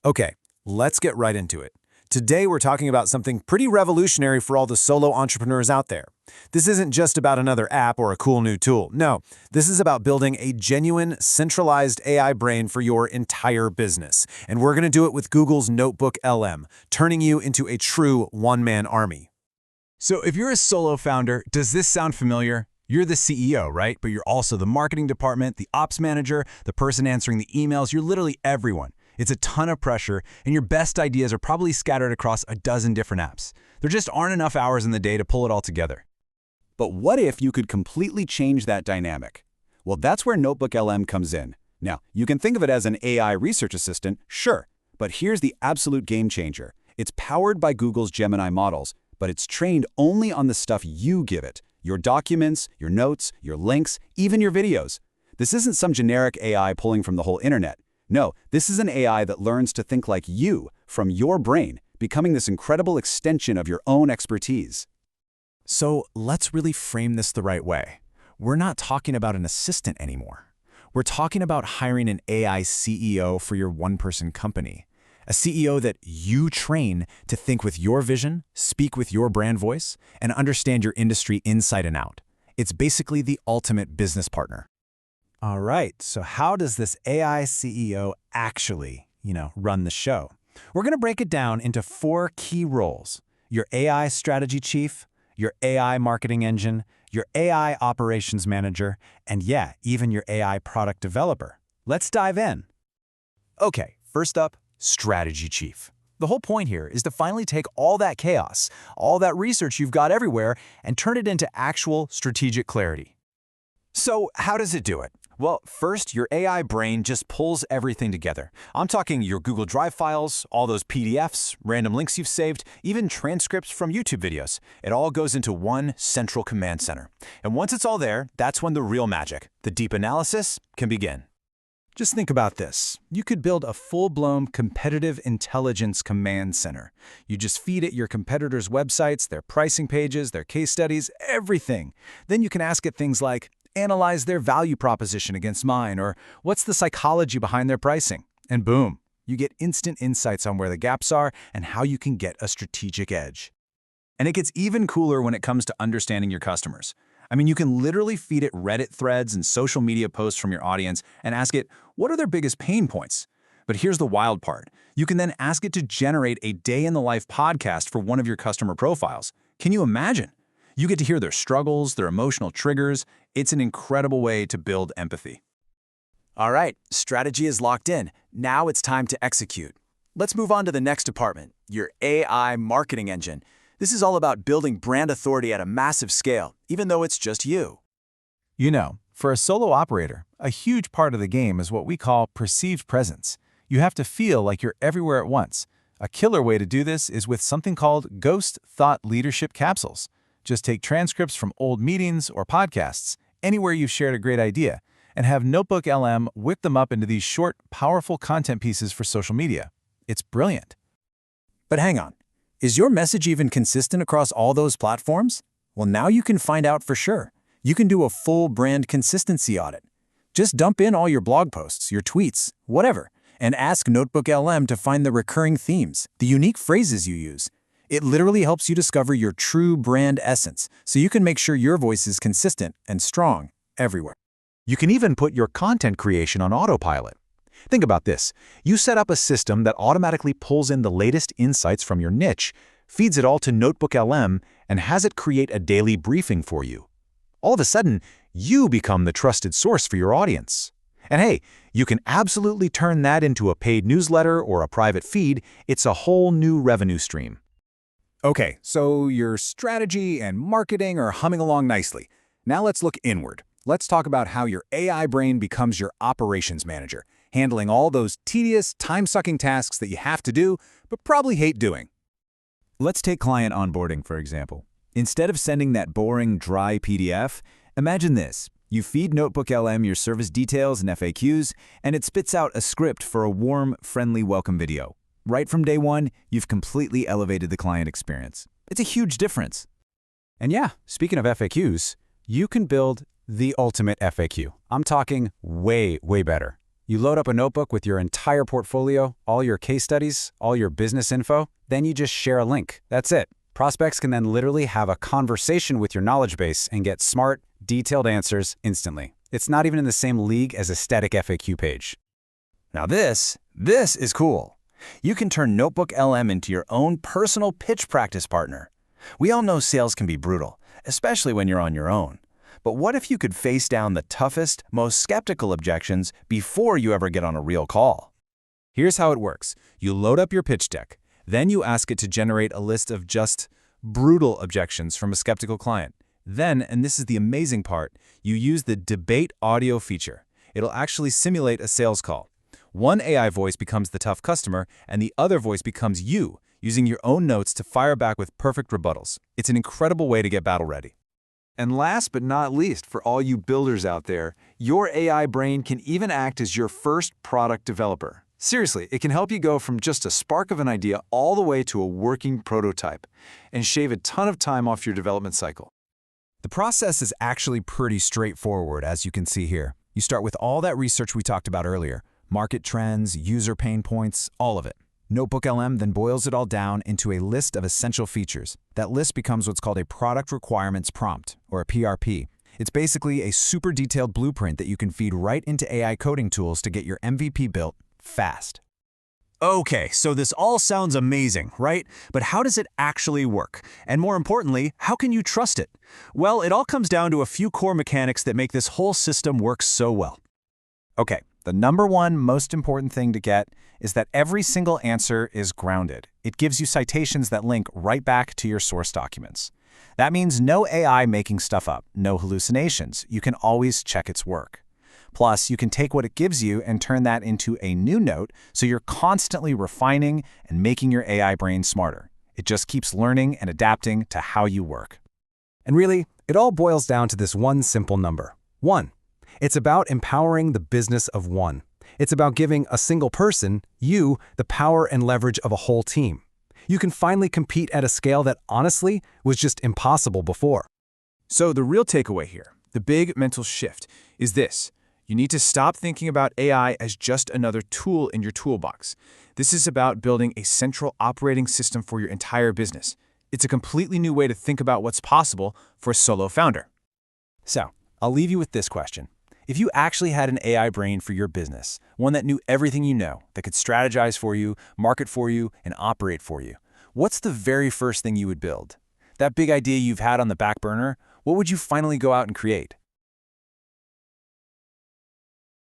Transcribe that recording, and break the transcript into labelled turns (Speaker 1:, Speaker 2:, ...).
Speaker 1: Okay, let's get right into it. Today we're talking about something pretty revolutionary for all the solo entrepreneurs out there. This isn't just about another app or a cool new tool. No, this is about building a genuine, centralized AI brain for your entire business. And we're going to do it with Google's NotebookLM, turning you into a true one-man army.
Speaker 2: So if you're a solo founder, does this sound familiar? You're the CEO, right? But you're also the marketing department, the ops manager, the person answering the emails. You're literally everyone. It's a ton of pressure, and your best ideas are probably scattered across a dozen different apps. There just aren't enough hours in the day to pull it all together.
Speaker 3: But what if you could completely change that dynamic? Well, that's where NotebookLM comes in. Now, you can think of it as an AI research assistant, sure, but here's the absolute game changer. It's powered by Google's Gemini models, but it's trained only on the stuff you give it. Your documents, your notes, your links, even your videos. This isn't some generic AI pulling from the whole internet. No, this is an AI that learns to think like you, from your brain, becoming this incredible extension of your own expertise.
Speaker 1: So let's really frame this the right way. We're not talking about an assistant anymore. We're talking about hiring an AI CEO for your one-person company. A CEO that you train to think with your vision, speak with your brand voice, and understand your industry inside and out. It's basically the ultimate business partner. All right, so how does this AI CEO actually, run the show? We're going to break it down into 4 key roles: your AI strategy chief, your AI marketing engine, your AI operations manager, and yeah, even your AI product developer. Let's dive in. Okay, first up, strategy chief. The whole point here is to finally take all that chaos, all that research you've got everywhere, and turn it into actual strategic clarity. So how does it do it? Well, first, your AI brain just pulls everything together. I'm talking your Google Drive files, all those PDFs, random links you've saved, even transcripts from YouTube videos. It all goes into one central command center. And once it's all there, that's when the real magic, the deep analysis, can begin. Just think about this. You could build a full-blown competitive intelligence command center. You just feed it your competitors' websites, their pricing pages, their case studies, everything. Then you can ask it things like, analyze their value proposition against mine, or what's the psychology behind their pricing? And boom, you get instant insights on where the gaps are and how you can get a strategic edge. And it gets even cooler when it comes to understanding your customers. I mean, you can literally feed it Reddit threads and social media posts from your audience and ask it, what are their biggest pain points? But here's the wild part. You can then ask it to generate a day-in-the-life podcast for one of your customer profiles. Can you imagine? You get to hear their struggles, their emotional triggers. It's an incredible way to build empathy. All right, strategy is locked in. Now it's time to execute. Let's move on to the next department, your AI marketing engine. This is all about building brand authority at a massive scale, even though it's just you. For a solo operator, a huge part of the game is what we call perceived presence. You have to feel like you're everywhere at once. A killer way to do this is with something called Ghost Thought Leadership Capsules. Just take transcripts from old meetings or podcasts, anywhere you've shared a great idea, and have NotebookLM whip them up into these short, powerful content pieces for social media. It's brilliant. But hang on. Is your message even consistent across all those platforms? Well, now you can find out for sure. You can do a full brand consistency audit. Just dump in all your blog posts, your tweets, whatever, and ask NotebookLM to find the recurring themes, the unique phrases you use. It literally helps you discover your true brand essence, so you can make sure your voice is consistent and strong everywhere.
Speaker 4: You can even put your content creation on autopilot. Think about this. You set up a system that automatically pulls in the latest insights from your niche, feeds it all to NotebookLM, and has it create a daily briefing for you. All of a sudden, you become the trusted source for your audience. And hey, you can absolutely turn that into a paid newsletter or a private feed. It's a whole new revenue stream.
Speaker 1: Okay, so your strategy and marketing are humming along nicely. Now let's look inward. Let's talk about how your AI brain becomes your operations manager, handling all those tedious, time-sucking tasks that you have to do, but probably hate doing. Let's take client onboarding, for example. Instead of sending that boring, dry PDF, imagine this. You feed NotebookLM your service details and FAQs, and it spits out a script for a warm, friendly welcome video. Right from day one, you've completely elevated the client experience. It's a huge difference. And yeah, speaking of FAQs, you can build the ultimate FAQ. I'm talking way, way better.
Speaker 3: You load up a notebook with your entire portfolio, all your case studies, all your business info, then you just share a link. That's it. Prospects can then literally have a conversation with your knowledge base and get smart, detailed answers instantly. It's not even in the same league as a static FAQ page.
Speaker 1: Now this is cool. You can turn NotebookLM into your own personal pitch practice partner. We all know sales can be brutal, especially when you're on your own. But what if you could face down the toughest, most skeptical objections before you ever get on a real call?
Speaker 2: Here's how it works. You load up your pitch deck. Then you ask it to generate a list of just brutal objections from a skeptical client. Then, and this is the amazing part, you use the debate audio feature. It'll actually simulate a sales call. One AI voice becomes the tough customer, and the other voice becomes you, using your own notes to fire back with perfect rebuttals. It's an incredible way to get battle ready.
Speaker 3: And last but not least, for all you builders out there, your AI brain can even act as your first product developer. Seriously, it can help you go from just a spark of an idea all the way to a working prototype and shave a ton of time off your development cycle.
Speaker 2: The process is actually pretty straightforward, as you can see here. You start with all that research we talked about earlier, market trends, user pain points, all of it. NotebookLM then boils it all down into a list of essential features. That list becomes what's called a Product Requirements Prompt, or a PRP. It's basically a super detailed blueprint that you can feed right into AI coding tools to get your MVP built fast. Okay, so this all sounds amazing, right? But how does it actually work? And more importantly, how can you trust it? Well, it all comes down to a few core mechanics that make this whole system work so well.
Speaker 1: Okay, the number one most important thing to get is that every single answer is grounded. It gives you citations that link right back to your source documents. That means no AI making stuff up, no hallucinations. You can always check its work. Plus, you can take what it gives you and turn that into a new note, so you're constantly refining and making your AI brain smarter. It just keeps learning and adapting to how you work.
Speaker 3: And really, it all boils down to this one simple number: 1. It's about empowering the business of one. It's about giving a single person, you, the power and leverage of a whole team. You can finally compete at a scale that honestly was just impossible before.
Speaker 2: So the real takeaway here, the big mental shift, is this. You need to stop thinking about AI as just another tool in your toolbox. This is about building a central operating system for your entire business. It's a completely new way to think about what's possible for a solo founder.
Speaker 1: So, I'll leave you with this question. If you actually had an AI brain for your business, one that knew everything you know, that could strategize for you, market for you, and operate for you, what's the very first thing you would build? That big idea you've had on the back burner, what would you finally go out and create?